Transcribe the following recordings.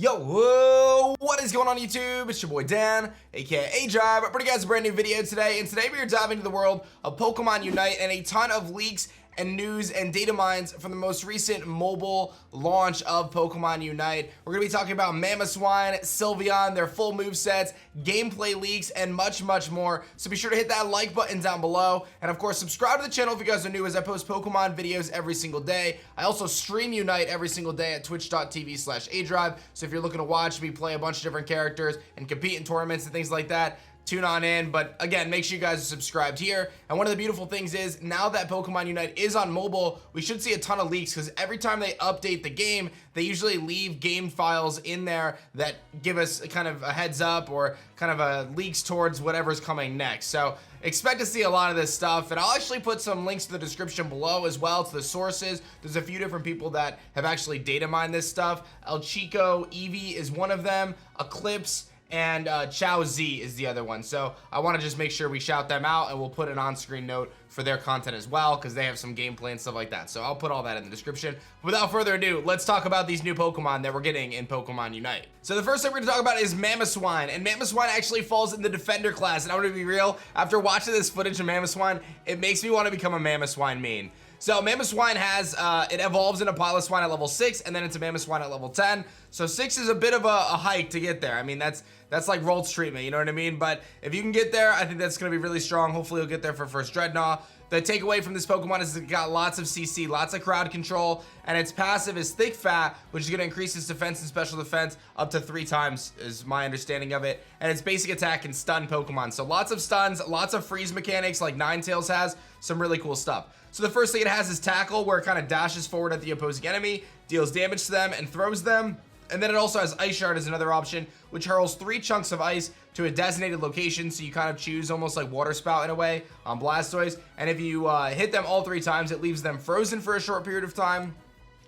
Yo, whoa, what is going on YouTube? It's your boy Dan, aka aDrive, bringing you guys a brand new video today. And today we are diving into the world of Pokemon Unite and a ton of leaks and news and data mines from the most recent mobile launch of Pokemon Unite. We're going to be talking about Mamoswine, Sylveon, their full movesets, gameplay leaks, and much more. So be sure to hit that like button down below. And of course, subscribe to the channel if you guys are new, as I post Pokemon videos every single day. I also stream Unite every single day at twitch.tv/aDrive. So if you're looking to watch me play a bunch of different characters and compete in tournaments and things like that, tune on in. But again, make sure you guys are subscribed here. And one of the beautiful things is, now that Pokemon Unite is on mobile, we should see a ton of leaks, because every time they update the game, they usually leave game files in there that give us kind of a heads up or kind of a leaks towards whatever's coming next. So expect to see a lot of this stuff, and I'll actually put some links to the description below as well to the sources. There's a few different people that have actually data mined this stuff. El Chico, Eevee is one of them, Eclipse, and Chow Z is the other one. So I want to just make sure we shout them out, and we'll put an on-screen note for their content as well, because they have some gameplay and stuff like that. So I'll put all that in the description. Without further ado, let's talk about these new Pokemon that we're getting in Pokemon Unite. So the first thing we're going to talk about is Mamoswine, and Mamoswine actually falls in the Defender class. And I'm going to be real, after watching this footage of Mamoswine, it makes me want to become a Mamoswine main. So Mamoswine has, it evolves into Piloswine at level 6, and then into Mamoswine at level 10. So 6 is a bit of a hike to get there. I mean, that's like Rolt's treatment, you know what I mean? But if you can get there, I think that's going to be really strong. Hopefully you'll get there for first Dreadnought. The takeaway from this Pokemon is it's got lots of CC, lots of crowd control, and its passive is Thick Fat, which is going to increase its defense and special defense up to 3 times, is my understanding of it. And its basic attack can stun Pokemon. So lots of stuns, lots of freeze mechanics like Ninetales has, some really cool stuff. So the first thing it has is Tackle, where it kind of dashes forward at the opposing enemy, deals damage to them, and throws them. And then it also has Ice Shard as another option, which hurls 3 chunks of ice to a designated location. So you kind of choose almost like Water Spout in a way on Blastoise. And if you hit them all 3 times, it leaves them frozen for a short period of time.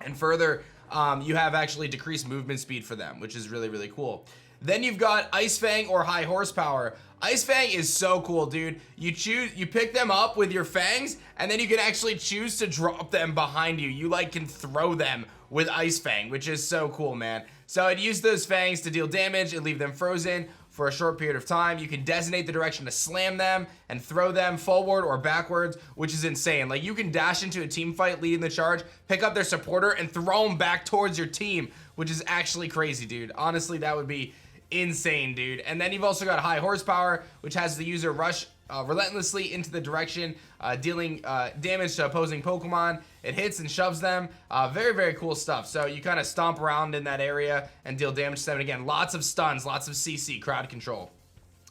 And further, you have actually decreased movement speed for them, which is really cool. Then you've got Ice Fang or High Horsepower. Ice Fang is so cool, dude. You pick them up with your fangs, and then you can actually choose to drop them behind you. You like can throw them with Ice Fang, which is so cool, man. So it used those fangs to deal damage and leave them frozen for a short period of time. You can designate the direction to slam them and throw them forward or backwards, which is insane. Like, you can dash into a team fight leading the charge, pick up their supporter, and throw them back towards your team, which is actually crazy, dude. Honestly, that would be insane, dude. And then you've also got High Horsepower, which has the user rush relentlessly into the direction, dealing damage to opposing Pokemon. It hits and shoves them. Very cool stuff. So you kind of stomp around in that area and deal damage to them. And again, lots of stuns, lots of CC, crowd control.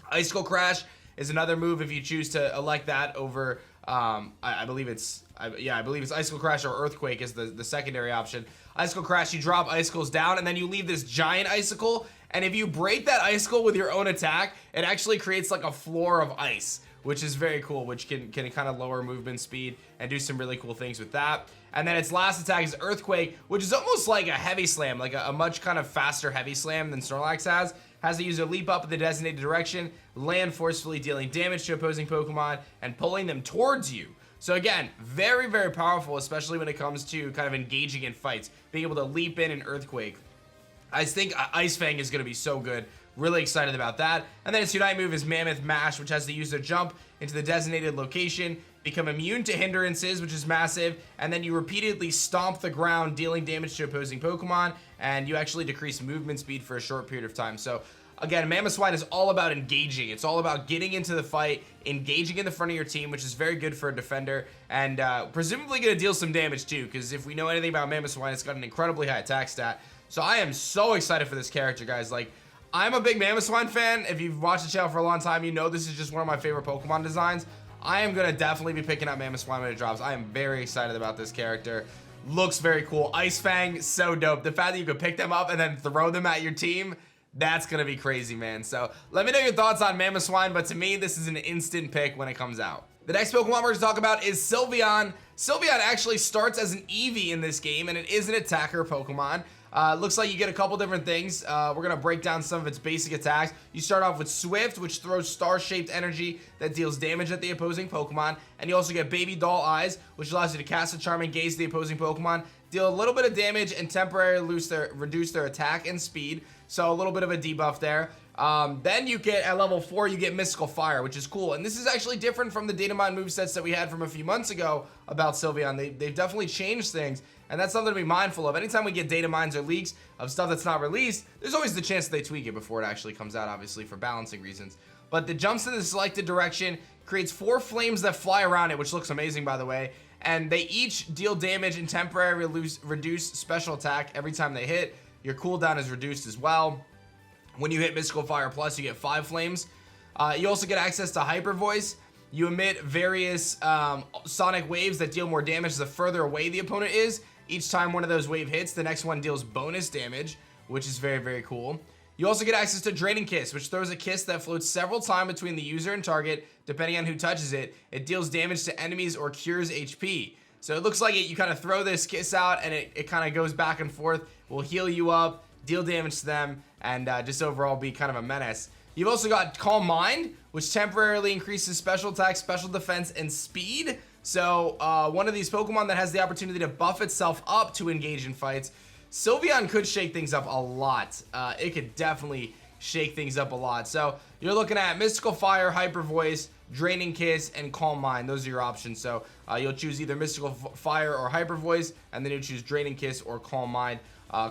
Icicle Crash is another move if you choose to elect that over, I believe it's Icicle Crash, or Earthquake is the secondary option. Icicle Crash, you drop icicles down, and then you leave this giant icicle, and if you break that icicle with your own attack, it actually creates like a floor of ice, which is very cool, which can kind of lower movement speed and do some really cool things with that. And then its last attack is Earthquake, which is almost like a Heavy Slam, like a much kind of faster Heavy Slam than Snorlax has. Has the user leap up in the designated direction, land forcefully, dealing damage to opposing Pokemon, and pulling them towards you. So again, very powerful, especially when it comes to kind of engaging in fights, being able to leap in an Earthquake. I think Ice Fang is going to be so good. Really excited about that. And then its Unite move is Mammoth Mash, which has the user jump into the designated location, become immune to hindrances, which is massive, and then you repeatedly stomp the ground, dealing damage to opposing Pokemon, and you actually decrease movement speed for a short period of time. So again, Mamoswine is all about engaging. It's all about getting into the fight, engaging in the front of your team, which is very good for a defender, and presumably going to deal some damage too, because if we know anything about Mamoswine, it's got an incredibly high attack stat. So I am so excited for this character, guys. Like, I'm a big Mamoswine fan. If you've watched the channel for a long time, you know this is just one of my favorite Pokemon designs. I am going to definitely be picking up Mamoswine when it drops. I am very excited about this character. Looks very cool. Ice Fang, so dope. The fact that you could pick them up and then throw them at your team, that's going to be crazy, man. So let me know your thoughts on Mamoswine, but to me, this is an instant pick when it comes out. The next Pokemon we're going to talk about is Sylveon. Sylveon actually starts as an Eevee in this game, and it is an attacker Pokemon. Looks like you get a couple different things. We're going to break down some of its basic attacks. You start off with Swift, which throws star-shaped energy that deals damage at the opposing Pokemon. And you also get Baby Doll Eyes, which allows you to cast a Charming Gaze to the opposing Pokemon, deal a little bit of damage and temporarily reduce their attack and speed. So a little bit of a debuff there. Then you get, at level 4, you get Mystical Fire, which is cool. And this is actually different from the data mine movesets that we had from a few months ago about Sylveon. They've definitely changed things, and that's something to be mindful of. Anytime we get data mines or leaks of stuff that's not released, there's always the chance that they tweak it before it actually comes out, obviously, for balancing reasons. But it jumps in the selected direction, creates 4 flames that fly around it, which looks amazing, by the way. And they each deal damage and temporarily reduce special attack every time they hit. Your cooldown is reduced as well. When you hit Mystical Fire Plus, you get 5 flames. You also get access to Hyper Voice. You emit various sonic waves that deal more damage the further away the opponent is. Each time one of those wave hits, the next one deals bonus damage, which is very, very cool. You also get access to Draining Kiss, which throws a kiss that floats several times between the user and target, depending on who touches it. It deals damage to enemies or cures HP. So it looks like you kind of throw this kiss out, and it kind of goes back and forth. Will heal you up, deal damage to them, and just overall be kind of a menace. You've also got Calm Mind, which temporarily increases special attack, special defense, and speed. So one of these Pokemon that has the opportunity to buff itself up to engage in fights. Sylveon could shake things up a lot. It could definitely shake things up a lot. So you're looking at Mystical Fire, Hyper Voice, Draining Kiss, and Calm Mind. Those are your options. So you'll choose either Mystical Fire or Hyper Voice, and then you'll choose Draining Kiss or Calm Mind.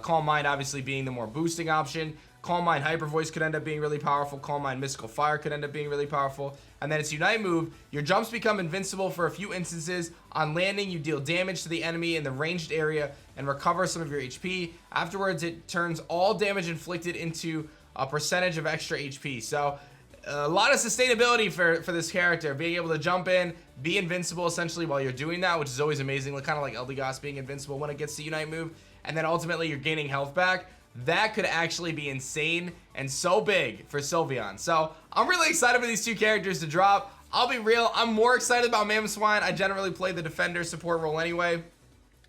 Calm Mind obviously being the more boosting option. Calm Mind Hyper Voice could end up being really powerful. Calm Mind Mystical Fire could end up being really powerful. And then its Unite move, your jumps become invincible for a few instances. On landing, you deal damage to the enemy in the ranged area and recover some of your HP. Afterwards, it turns all damage inflicted into a percentage of extra HP. So a lot of sustainability for this character, being able to jump in, be invincible essentially while you're doing that, which is always amazing, kind of like Eldegoss being invincible when it gets to Unite move. And then ultimately you're gaining health back. That could actually be insane and so big for Sylveon. So I'm really excited for these two characters to drop. I'll be real, I'm more excited about Mamoswine. I generally play the defender support role anyway,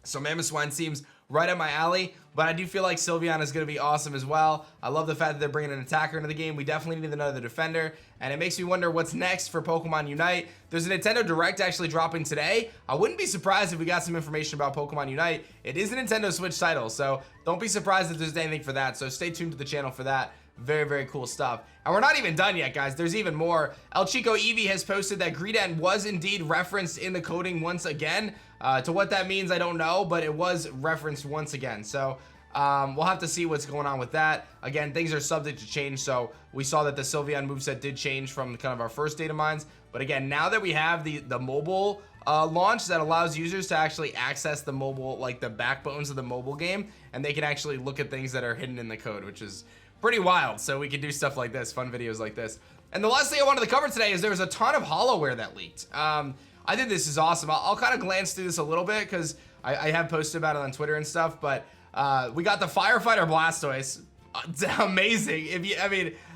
so Mamoswine seems right up my alley, but I do feel like Sylveon is going to be awesome as well. I love the fact that they're bringing an attacker into the game. We definitely need another defender, and it makes me wonder what's next for Pokemon Unite. There's a Nintendo Direct actually dropping today. I wouldn't be surprised if we got some information about Pokemon Unite. It is a Nintendo Switch title, so don't be surprised if there's anything for that, so stay tuned to the channel for that. Very, very cool stuff. And we're not even done yet, guys. There's even more. El Chico Eevee has posted that Greedent was indeed referenced in the coding once again. To what that means, I don't know, but it was referenced once again. So we'll have to see what's going on with that. Again, things are subject to change. So we saw that the Sylveon moveset did change from kind of our first data mines. But again, now that we have the mobile launch that allows users to actually access the mobile, like the backbones of the mobile game, and they can actually look at things that are hidden in the code, which is pretty wild. So we can do stuff like this, fun videos like this. And the last thing I wanted to cover today is there was a ton of holoware that leaked. I think this is awesome. I'll kind of glance through this a little bit because I have posted about it on Twitter and stuff, but we got the Firefighter Blastoise. Amazing.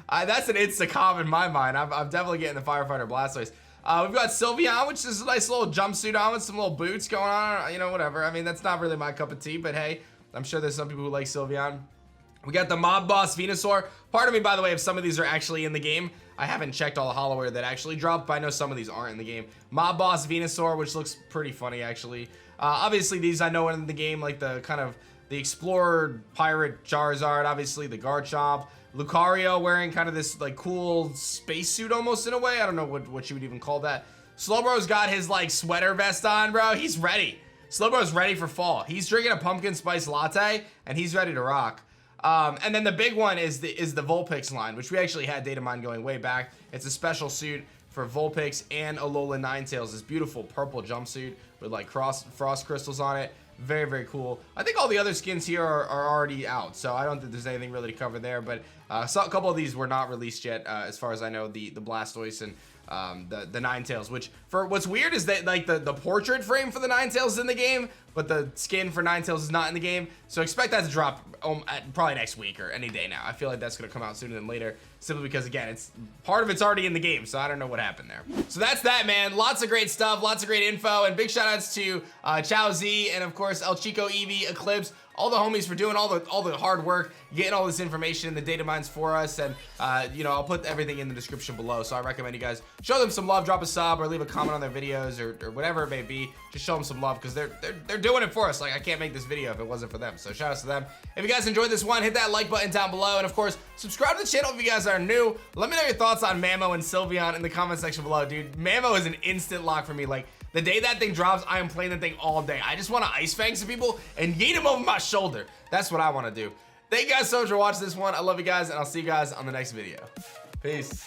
That's an insta-comm in my mind. I'm definitely getting the Firefighter Blastoise. We've got Sylveon, which is a nice little jumpsuit on with some little boots going on, you know, whatever. I mean, that's not really my cup of tea, but hey, I'm sure there's some people who like Sylveon. We got the Mob Boss Venusaur. Pardon me, by the way, if some of these are actually in the game. I haven't checked all the holoware that actually dropped, but I know some of these aren't in the game. Mob Boss Venusaur, which looks pretty funny, actually. Obviously, these I know are in the game, like the kind of the Explorer Pirate Charizard, obviously the Garchomp. Lucario wearing kind of this like cool spacesuit almost in a way. I don't know what you would even call that. Slowbro's got his like sweater vest on, bro. He's ready. Slowbro's ready for fall. He's drinking a pumpkin spice latte, and he's ready to rock. And then the big one is the Vulpix line, which we actually had data mine going way back. It's a special suit for Vulpix and Alola Ninetales. This beautiful purple jumpsuit with like frost crystals on it. Very, very cool. I think all the other skins here are already out, so I don't think there's anything really to cover there, but a couple of these were not released yet, as far as I know, the Blastoise and the Ninetales, which for what's weird is that like the portrait frame for the Ninetales is in the game, but the skin for Ninetales is not in the game. So expect that to drop probably next week or any day now. I feel like that's gonna come out sooner than later, simply because again, part of it's already in the game, so I don't know what happened there. So that's that, man. Lots of great stuff, lots of great info, and big shout outs to Chao Z and of course El Chico Eevee, Eclipse, all the homies for doing all the hard work, getting all this information, the data mines for us, and you know, I'll put everything in the description below. So I recommend you guys show them some love, drop a sub, or leave a comment on their videos, or whatever it may be. Just show them some love because they're doing it for us. Like, I can't make this video if it wasn't for them. So shout out to them. If you guys enjoyed this one, hit that like button down below, and of course, subscribe to the channel if you guys are new. Let me know your thoughts on Mamo and Sylveon in the comment section below, dude. Mamo is an instant lock for me. Like, the day that thing drops, I am playing that thing all day. I just want to Ice Fang some people and yeet him over my shoulder. That's what I want to do. Thank you guys so much for watching this one. I love you guys, and I'll see you guys on the next video. Peace.